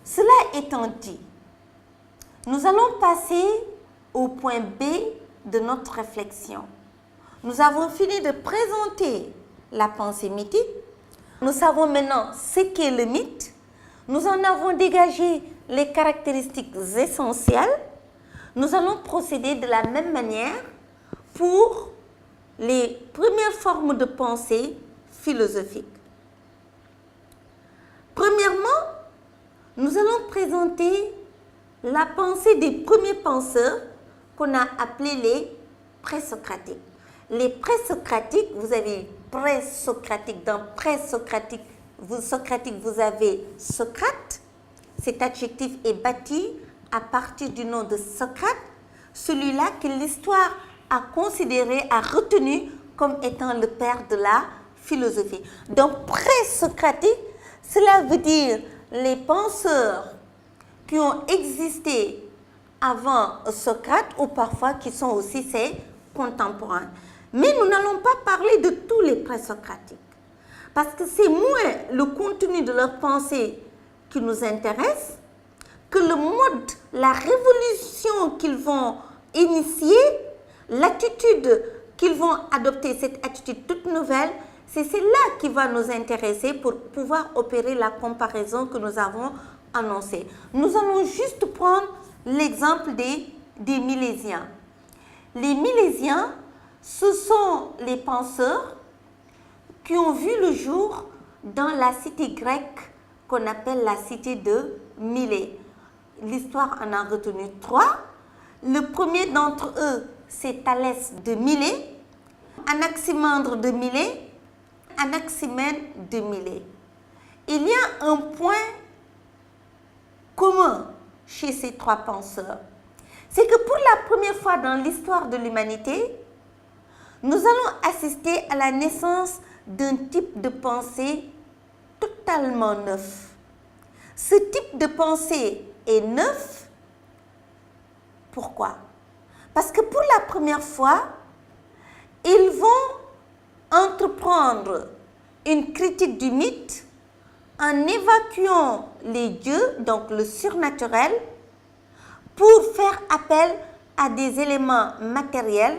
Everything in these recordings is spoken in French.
Cela étant dit, nous allons passer au point B de notre réflexion. Nous avons fini de présenter la pensée mythique. Nous savons maintenant ce qu'est le mythe. Nous en avons dégagé les caractéristiques essentielles. Nous allons procéder de la même manière pour les premières formes de pensée philosophique. Premièrement, nous allons présenter la pensée des premiers penseurs qu'on a appelés les présocratiques. Les présocratiques, vous avez présocratique, dans présocratique, vous avez Socrate. Cet adjectif est bâti à partir du nom de Socrate, celui-là que l'histoire a considéré, a retenu comme étant le père de la philosophie. Donc, présocratique, cela veut dire les penseurs qui ont existé avant Socrate ou parfois qui sont aussi ses contemporains. Mais nous n'allons pas parler de tous les présocratiques parce que c'est moins le contenu de leur pensée qui nous intéresse que le mode, la révolution qu'ils vont initier, l'attitude qu'ils vont adopter, cette attitude toute nouvelle, c'est celle-là qui va nous intéresser pour pouvoir opérer la comparaison que nous avons annoncée. Nous allons juste prendre l'exemple des Milésiens. Les Milésiens, ce sont les penseurs qui ont vu le jour dans la cité grecque qu'on appelle la cité de Milée. L'histoire en a retenu 3. Le premier d'entre eux, c'est Thalès de Milée, Anaximandre de Milée, Anaximène de Milée. Il y a un point commun chez ces 3 penseurs. C'est que pour la première fois dans l'histoire de l'humanité, nous allons assister à la naissance d'un type de pensée totalement neuf. Ce type de pensée est neuf. Pourquoi? Parce que pour la première fois, ils vont entreprendre une critique du mythe en évacuant les dieux, donc le surnaturel, pour faire appel à des éléments matériels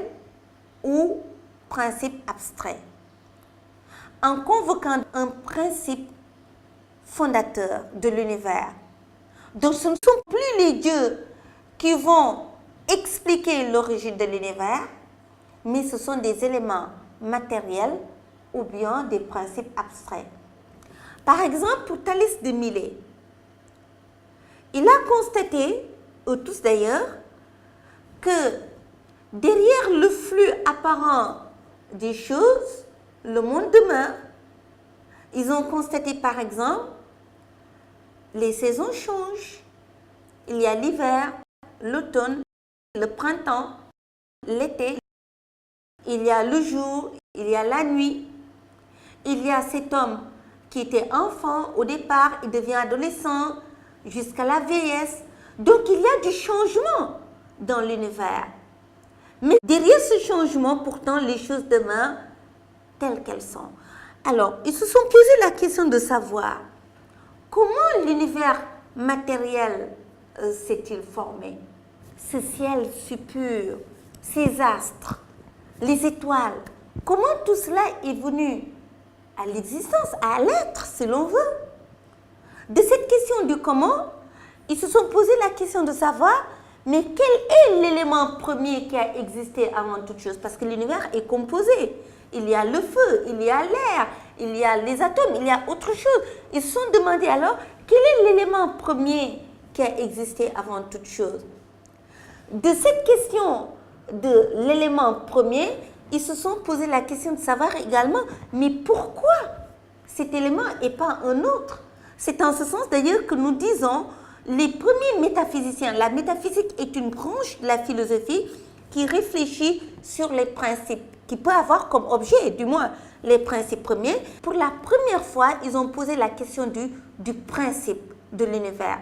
ou principes abstraits, en convoquant un principe fondateur de l'univers. Donc ce ne sont plus les dieux qui vont expliquer l'origine de l'univers, mais ce sont des éléments matériels ou bien des principes abstraits. Par exemple, pour Thalès de Milée, il a constaté, eux tous d'ailleurs, que derrière le flux apparent des choses, le monde demeure. Ils ont constaté par exemple, les saisons changent. Il y a l'hiver, l'automne, le printemps, l'été. Il y a le jour, il y a la nuit. Il y a cet homme qui était enfant au départ, il devient adolescent jusqu'à la vieillesse. Donc il y a du changement dans l'univers. Mais derrière ce changement, pourtant, les choses demeurent telles qu'elles sont. Alors, ils se sont posé la question de savoir comment l'univers matériel s'est-il formé? Ce ciel si pur, ces astres, les étoiles, comment tout cela est venu à l'existence, à l'être, si l'on veut? De cette question du comment, ils se sont posé la question de savoir, mais quel est l'élément premier qui a existé avant toute chose? Parce que l'univers est composé. Il y a le feu, il y a l'air, il y a les atomes, il y a autre chose. Ils se sont demandé alors, quel est l'élément premier qui a existé avant toute chose? De cette question de l'élément premier, ils se sont posé la question de savoir également, mais pourquoi cet élément et pas un autre? C'est en ce sens d'ailleurs que nous disons, les premiers métaphysiciens, la métaphysique est une branche de la philosophie qui réfléchit sur les principes, qui peut avoir comme objet, du moins, les principes premiers. Pour la première fois, ils ont posé la question du principe de l'univers.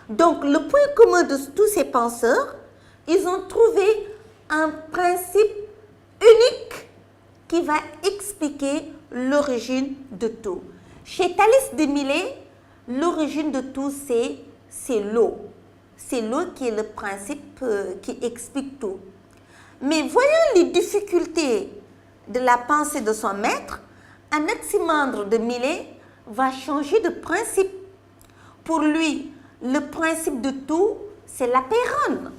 Donc, le point commun de tous ces penseurs, ils ont trouvé un principe unique qui va expliquer l'origine de tout. Chez Thalès de Milée, l'origine de tout, c'est l'eau. C'est l'eau qui est le principe qui explique tout. Mais voyant les difficultés de la pensée de son maître, Anaximandre de Milet va changer de principe. Pour lui, le principe de tout, c'est l'apeiron.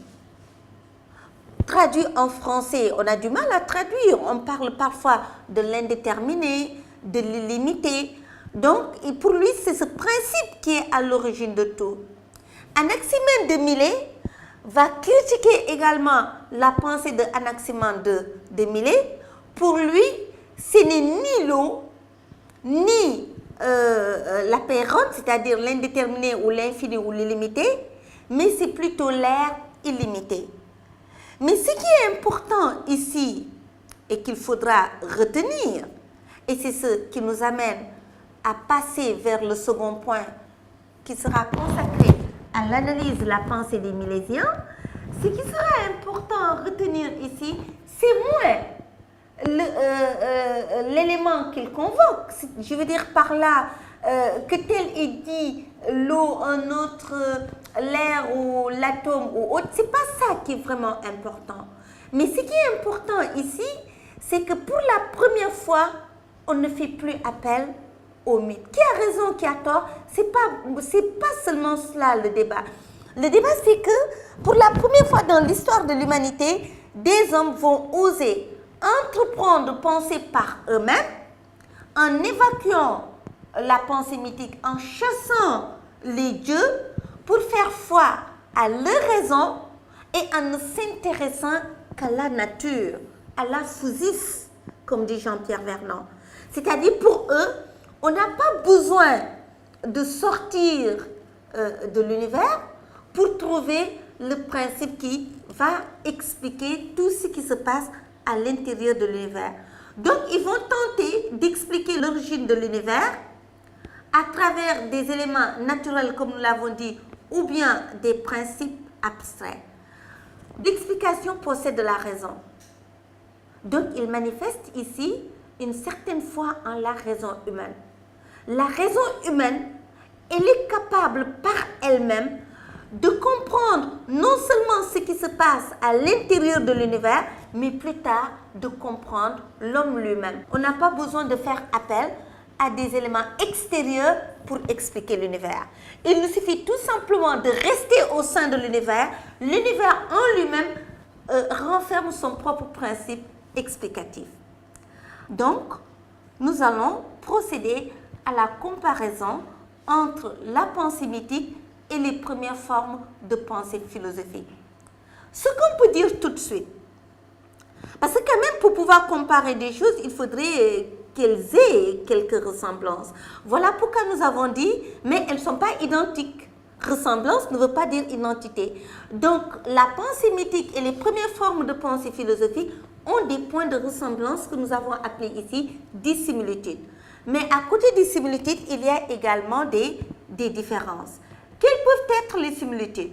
Traduit en français, on a du mal à traduire. On parle parfois de l'indéterminé, de l'illimité. Donc, pour lui, c'est ce principe qui est à l'origine de tout. Anaximandre de Milet va critiquer également la pensée de Anaximandre de Milet. Pour lui, ce n'est ni l'eau, ni l'apeiron, c'est-à-dire l'indéterminé ou l'infini ou l'illimité, mais c'est plutôt l'air illimité. Mais ce qui est important ici et qu'il faudra retenir, et c'est ce qui nous amène à passer vers le second point qui sera consacré à l'analyse de la pensée des Milésiens, ce qui sera important à retenir ici, c'est moins l'élément qu'il convoque. Je veux dire par là que tel est dit l'eau, un autre, l'air ou l'atome ou autre, c'est pas ça qui est vraiment important. Mais ce qui est important ici, c'est que pour la première fois, on ne fait plus appel au mythe. Qui a raison, qui a tort, c'est pas seulement cela le débat. Le débat, c'est que pour la première fois dans l'histoire de l'humanité, des hommes vont oser entreprendre de penser par eux-mêmes en évacuant la pensée mythique, en chassant les dieux pour faire foi à leur raison et en ne s'intéressant qu'à la nature, à la physis, comme dit Jean-Pierre Vernant. C'est-à-dire pour eux, on n'a pas besoin de sortir de l'univers pour trouver le principe qui va expliquer tout ce qui se passe à l'intérieur de l'univers. Donc, ils vont tenter d'expliquer l'origine de l'univers à travers des éléments naturels, comme nous l'avons dit, ou bien des principes abstraits. L'explication possède de la raison. Donc, il manifeste ici une certaine foi en la raison humaine. La raison humaine, elle est capable par elle-même de comprendre non seulement ce qui se passe à l'intérieur de l'univers, mais plus tard de comprendre l'homme lui-même. On n'a pas besoin de faire appel à des éléments extérieurs pour expliquer l'univers. Il nous suffit tout simplement de rester au sein de l'univers. L'univers en lui-même renferme son propre principe explicatif. Donc, nous allons procéder à la comparaison entre la pensée mythique et les premières formes de pensée philosophique. Ce qu'on peut dire tout de suite, parce que quand même pour pouvoir comparer des choses, il faudrait qu'elles aient quelques ressemblances. Voilà pourquoi nous avons dit, mais elles ne sont pas identiques. Ressemblance ne veut pas dire identité. Donc, la pensée mythique et les premières formes de pensée philosophique ont des points de ressemblance que nous avons appelés ici dissimilitudes. Mais à côté des similitudes, il y a également des différences. Quelles peuvent être les similitudes?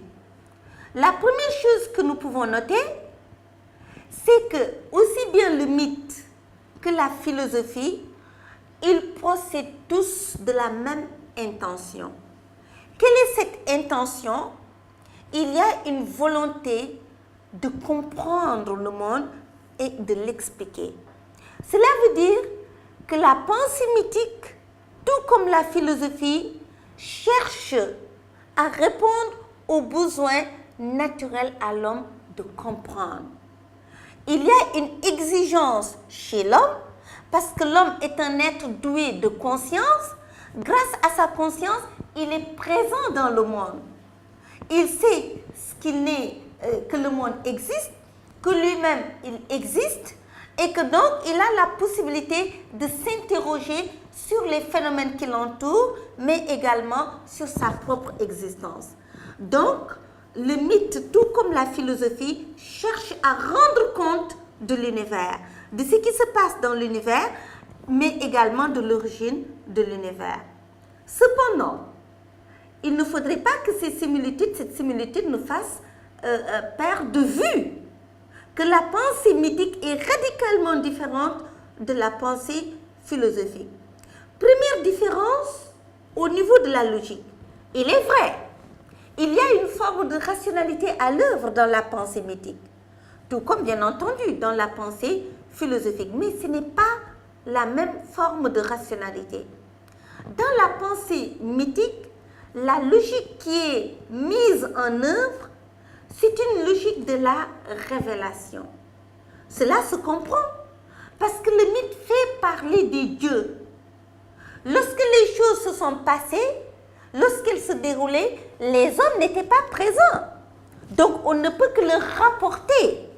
La première chose que nous pouvons noter, c'est que aussi bien le mythe que la philosophie, ils procèdent tous de la même intention. Quelle est cette intention? Il y a une volonté de comprendre le monde et de l'expliquer. Cela veut dire que la pensée mythique, tout comme la philosophie, cherche à répondre aux besoins naturels à l'homme de comprendre. Il y a une exigence chez l'homme parce que l'homme est un être doué de conscience. Grâce à sa conscience, il est présent dans le monde. Il sait que le monde existe, que lui-même il existe et que donc il a la possibilité de s'interroger sur les phénomènes qui l'entourent, mais également sur sa propre existence. Donc, le mythe, tout comme la philosophie, cherche à rendre compte de l'univers, de ce qui se passe dans l'univers, mais également de l'origine de l'univers. Cependant, il ne faudrait pas que cette similitude nous fasse perdre de vue que la pensée mythique est radicalement différente de la pensée philosophique. Première différence au niveau de la logique. Il est vrai, il y a une forme de rationalité à l'œuvre dans la pensée mythique, tout comme bien entendu dans la pensée philosophique, mais ce n'est pas la même forme de rationalité. Dans la pensée mythique, la logique qui est mise en œuvre, c'est une logique de la révélation. Cela se comprend parce que le mythe fait parler des dieux. Lorsque les choses se sont passées, lorsqu'elles se déroulaient, les hommes n'étaient pas présents. Donc on ne peut que leur rapporter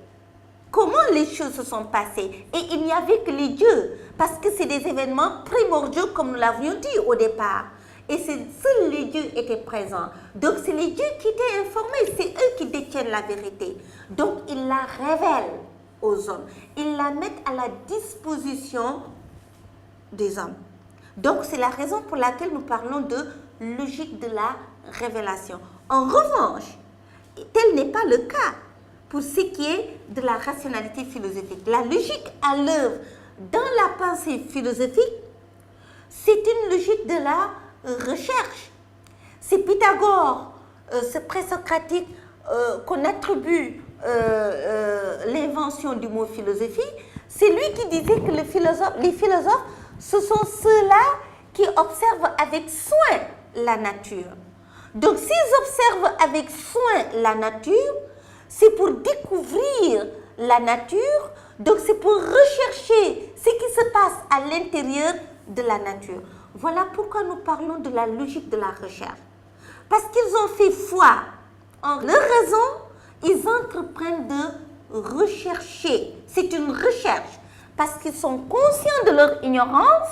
comment les choses se sont passées. Et il n'y avait que les dieux, parce que c'est des événements primordiaux comme nous l'avions dit au départ. Et seuls les dieux étaient présents. Donc c'est les dieux qui étaient informés, c'est eux qui détiennent la vérité. Donc ils la révèlent aux hommes. Ils la mettent à la disposition des hommes. Donc c'est la raison pour laquelle nous parlons de logique de la révélation. En revanche, tel n'est pas le cas pour ce qui est de la rationalité philosophique. La logique à l'œuvre dans la pensée philosophique, c'est une logique de la recherche. C'est Pythagore, ce présocratique qu'on attribue l'invention du mot philosophie, c'est lui qui disait que les philosophes, ce sont ceux-là qui observent avec soin la nature. Donc s'ils observent avec soin la nature, c'est pour découvrir la nature, donc c'est pour rechercher ce qui se passe à l'intérieur de la nature. Voilà pourquoi nous parlons de la logique de la recherche. Parce qu'ils ont fait foi en leur raison, ils entreprennent de rechercher. C'est une recherche parce qu'ils sont conscients de leur ignorance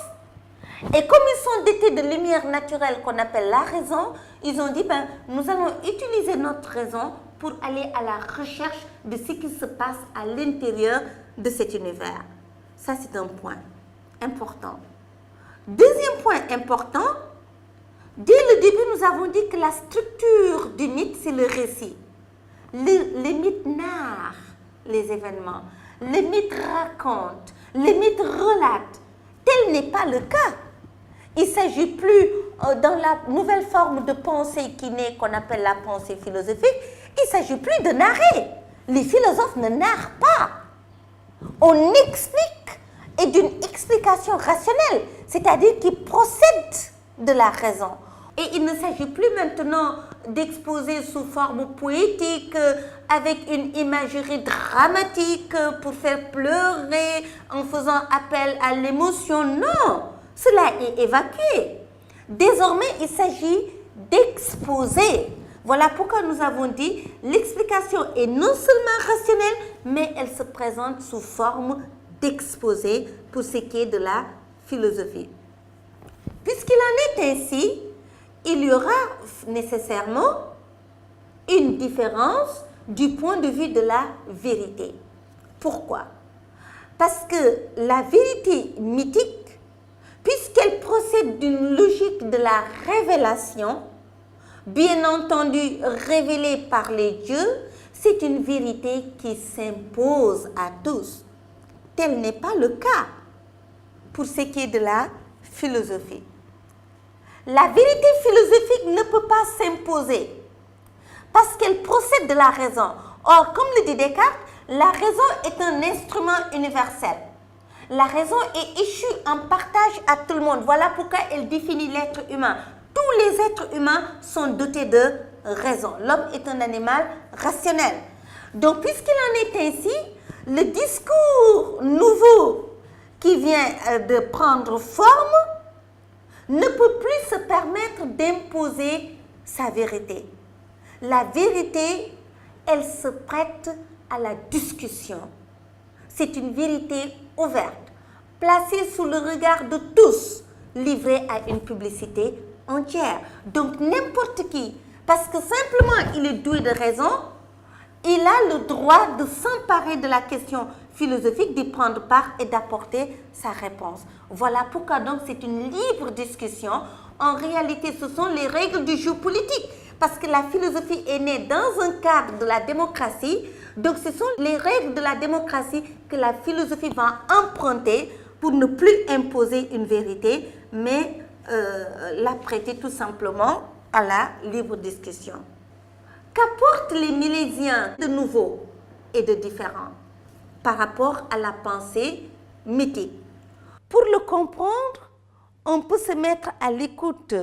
et comme ils sont dotés de lumière naturelle qu'on appelle la raison, ils ont dit, nous allons utiliser notre raison pour aller à la recherche de ce qui se passe à l'intérieur de cet univers. Ça, c'est un point important. Deuxième point important, dès le début, nous avons dit que la structure du mythe, c'est le récit. Le mythe narre les événements, le mythe raconte, le mythe relate. Tel n'est pas le cas. Il ne s'agit plus, dans la nouvelle forme de pensée qui naît, qu'on appelle la pensée philosophique, il ne s'agit plus de narrer. Les philosophes ne narrent pas. On explique, et d'une explication rationnelle, c'est-à-dire qui procède de la raison. Et il ne s'agit plus maintenant d'exposer sous forme poétique, avec une imagerie dramatique pour faire pleurer, en faisant appel à l'émotion. Non, cela est évacué. Désormais, il s'agit d'exposer. Voilà pourquoi nous avons dit l'explication est non seulement rationnelle, mais elle se présente sous forme d'exposé pour ce qui est de la philosophie. Puisqu'il en est ainsi, il y aura nécessairement une différence du point de vue de la vérité. Pourquoi? Parce que la vérité mythique, puisqu'elle procède d'une logique de la révélation, bien entendu révélée par les dieux, c'est une vérité qui s'impose à tous. Tel n'est pas le cas pour ce qui est de la philosophie. La vérité philosophique ne peut pas s'imposer parce qu'elle procède de la raison. Or, comme le dit Descartes, la raison est un instrument universel. La raison est issue en partage à tout le monde. Voilà pourquoi elle définit l'être humain. Tous les êtres humains sont dotés de raison. L'homme est un animal rationnel. Donc, puisqu'il en est ainsi, le discours nouveau qui vient de prendre forme ne peut plus se permettre d'imposer sa vérité. La vérité, elle se prête à la discussion. C'est une vérité ouverte, placée sous le regard de tous, livrée à une publicité entière. Donc n'importe qui, parce que simplement il est doué de raison, il a le droit de s'emparer de la question philosophique, d'y prendre part et d'apporter sa réponse. Voilà pourquoi donc c'est une libre discussion. En réalité, ce sont les règles du jeu politique, parce que la philosophie est née dans un cadre de la démocratie. Donc ce sont les règles de la démocratie que la philosophie va emprunter pour ne plus imposer une vérité, mais la prêter tout simplement à la libre discussion. Qu'apportent les Milésiens de nouveau et de différent par rapport à la pensée mythique? Pour le comprendre, on peut se mettre à l'écoute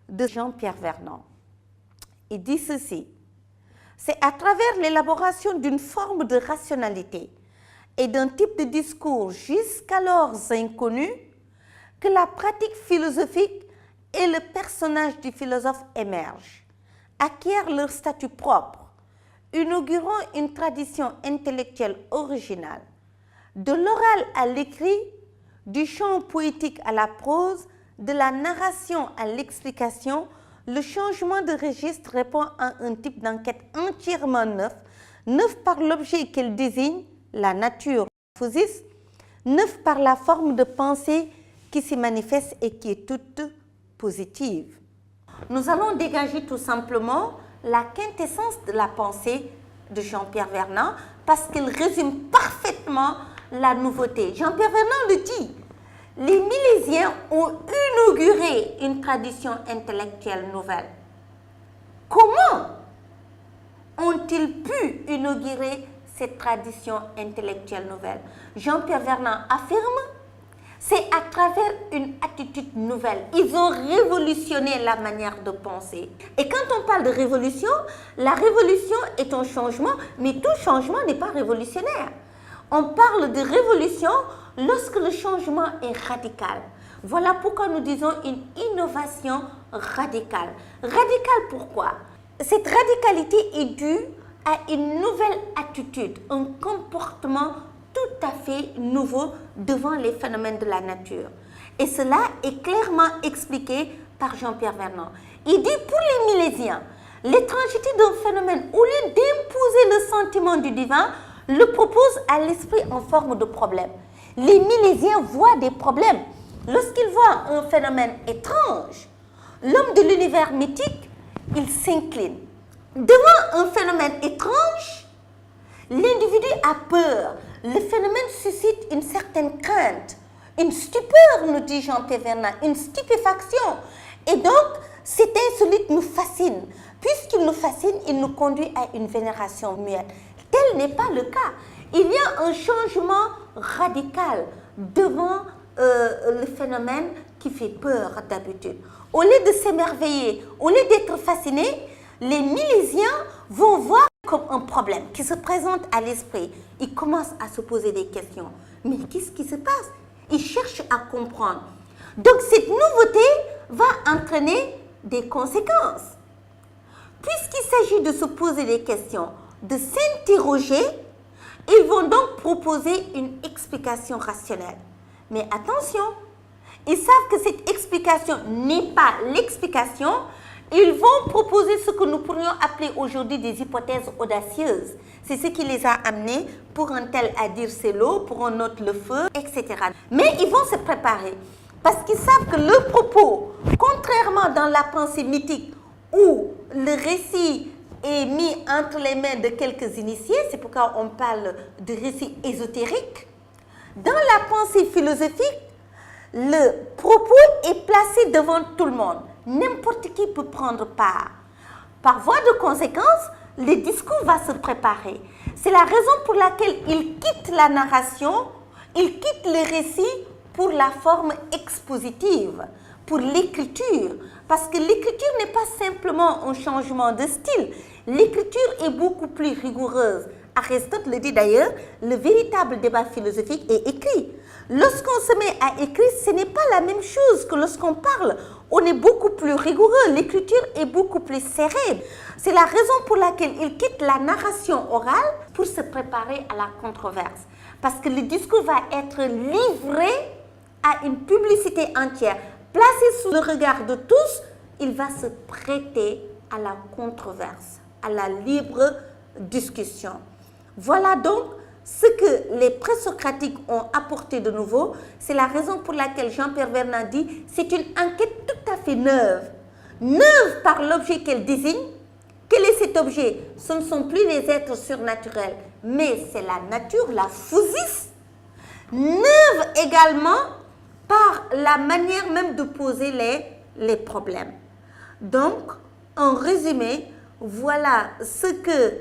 de Jean-Pierre Vernant. Il dit ceci: c'est à travers l'élaboration d'une forme de rationalité et d'un type de discours jusqu'alors inconnu que la pratique philosophique et le personnage du philosophe émergent, acquièrent leur statut propre, inaugurant une tradition intellectuelle originale. De l'oral à l'écrit, du chant poétique à la prose, de la narration à l'explication, le changement de registre répond à un type d'enquête entièrement neuf, neuf par l'objet qu'elle désigne, la nature, physis, neuf par la forme de pensée qui s'y manifeste et qui est toute positive. Nous allons dégager tout simplement la quintessence de la pensée de Jean-Pierre Vernant parce qu'il résume parfaitement la nouveauté. Jean-Pierre Vernant le dit, les Milésiens ont inauguré une tradition intellectuelle nouvelle. Comment ont-ils pu inaugurer cette tradition intellectuelle nouvelle? Jean-Pierre Vernant affirme, c'est à travers une attitude nouvelle. Ils ont révolutionné la manière de penser. Et quand on parle de révolution, la révolution est un changement, mais tout changement n'est pas révolutionnaire. On parle de révolution lorsque le changement est radical. Voilà pourquoi nous disons une innovation radicale. Radicale pourquoi? Cette radicalité est due à une nouvelle attitude, un comportement tout à fait nouveau devant les phénomènes de la nature. Et cela est clairement expliqué par Jean-Pierre Vernant. Il dit pour les Milésiens, l'étrangeté d'un phénomène, au lieu d'imposer le sentiment du divin, le propose à l'esprit en forme de problème. Les Milésiens voient des problèmes. Lorsqu'ils voient un phénomène étrange, l'homme de l'univers mythique, il s'incline. Devant un phénomène étrange, l'individu a peur. Le phénomène suscite une certaine crainte, une stupeur, nous dit Jean-Pierre Vernant, une stupéfaction. Et donc, cet insolite nous fascine. Puisqu'il nous fascine, il nous conduit à une vénération muette. Tel n'est pas le cas. Il y a un changement radical devant le phénomène qui fait peur d'habitude. Au lieu de s'émerveiller, au lieu d'être fascinés, les Milésiens vont voir comme un problème qui se présente à l'esprit. Ils commencent à se poser des questions. Mais qu'est-ce qui se passe? Ils cherchent à comprendre. Donc cette nouveauté va entraîner des conséquences. Puisqu'il s'agit de se poser des questions, de s'interroger, ils vont donc proposer une explication rationnelle. Mais attention, ils savent que cette explication n'est pas l'explication. Ils vont proposer ce que nous pourrions appeler aujourd'hui des hypothèses audacieuses. C'est ce qui les a amenés, pour un tel à dire c'est l'eau, pour un autre le feu, etc. Mais ils vont se préparer parce qu'ils savent que le propos, contrairement dans la pensée mythique où le récit est mis entre les mains de quelques initiés, c'est pourquoi on parle de récit ésotérique, dans la pensée philosophique, le propos est placé devant tout le monde. N'importe qui peut prendre part. Par voie de conséquence, le discours va se préparer. C'est la raison pour laquelle il quitte la narration, il quitte le récit pour la forme expositive, pour l'écriture. Parce que l'écriture n'est pas simplement un changement de style. L'écriture est beaucoup plus rigoureuse. Aristote le dit d'ailleurs, le véritable débat philosophique est écrit. Lorsqu'on se met à écrire, ce n'est pas la même chose que lorsqu'on parle. On est beaucoup plus rigoureux, l'écriture est beaucoup plus serrée. C'est la raison pour laquelle il quitte la narration orale pour se préparer à la controverse. Parce que le discours va être livré à une publicité entière. Placé sous le regard de tous, il va se prêter à la controverse, à la libre discussion. Voilà donc ce que les présocratiques ont apporté de nouveau. C'est la raison pour laquelle Jean-Pierre Vernant dit c'est une enquête tout à fait neuve. Neuve par l'objet qu'elle désigne. Quel est cet objet? Ce ne sont plus les êtres surnaturels, mais c'est la nature, la physis. Neuve également par la manière même de poser les problèmes. Donc, En résumé, voilà ce que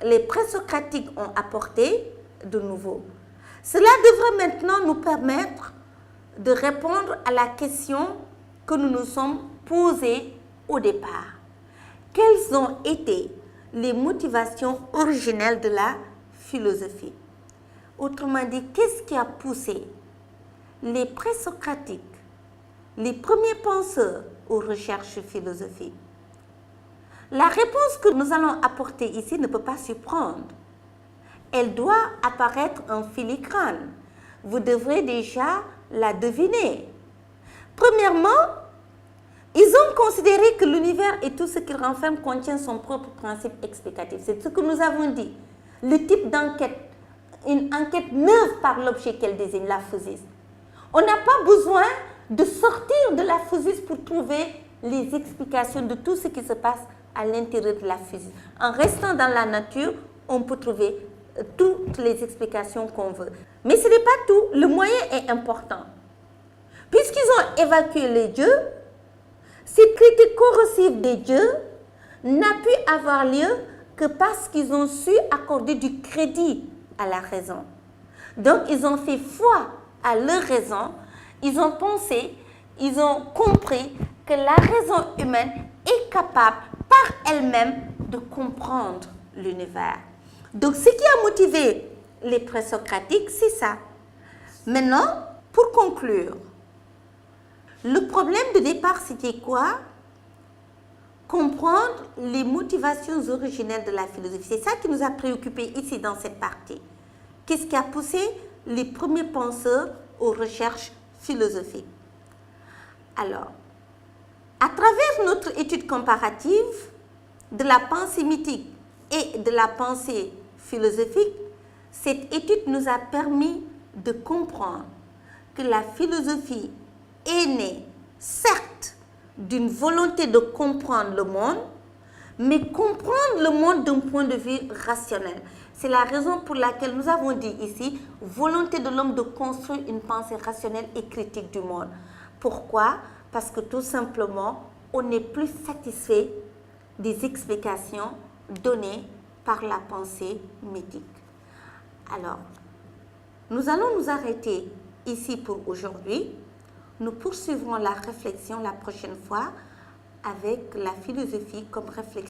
les présocratiques ont apporté de nouveau. Cela devrait maintenant nous permettre de répondre à la question que nous nous sommes posée au départ. Quelles ont été les motivations originelles de la philosophie? Autrement dit, qu'est-ce qui a poussé les présocratiques, les premiers penseurs aux recherches philosophiques? La réponse que nous allons apporter ici ne peut pas surprendre. Elle doit apparaître en filigrane. Vous devrez déjà la deviner. Premièrement, ils ont considéré que l'univers et tout ce qu'il renferme contient son propre principe explicatif. C'est ce que nous avons dit. Le type d'enquête, une enquête neuve par l'objet qu'elle désigne, la physis. On n'a pas besoin de sortir de la physis pour trouver les explications de tout ce qui se passe à l'intérieur de la physis. En restant dans la nature, on peut trouver toutes les explications qu'on veut. Mais ce n'est pas tout. Le moyen est important. Puisqu'ils ont évacué les dieux, cette critique corrosive des dieux n'a pu avoir lieu que parce qu'ils ont su accorder du crédit à la raison. Donc, ils ont fait foi à leur raison. Ils ont pensé, ils ont compris que la raison humaine est capable par elle-même de comprendre l'univers. Donc, ce qui a motivé les présocratiques, c'est ça. Maintenant, pour conclure, le problème de départ, c'était quoi? Comprendre les motivations originelles de la philosophie. C'est ça qui nous a préoccupés ici dans cette partie. Qu'est-ce qui a poussé les premiers penseurs aux recherches philosophiques? Alors, à travers notre étude comparative de la pensée mythique et de la pensée philosophique, cette étude nous a permis de comprendre que la philosophie est née, certes, d'une volonté de comprendre le monde, mais comprendre le monde d'un point de vue rationnel. C'est la raison pour laquelle nous avons dit ici, volonté de l'homme de construire une pensée rationnelle et critique du monde. Pourquoi? Parce que tout simplement, on n'est plus satisfait des explications données par la pensée mythique. Alors, nous allons nous arrêter ici pour aujourd'hui. Nous poursuivrons la réflexion la prochaine fois avec la philosophie comme réflexion.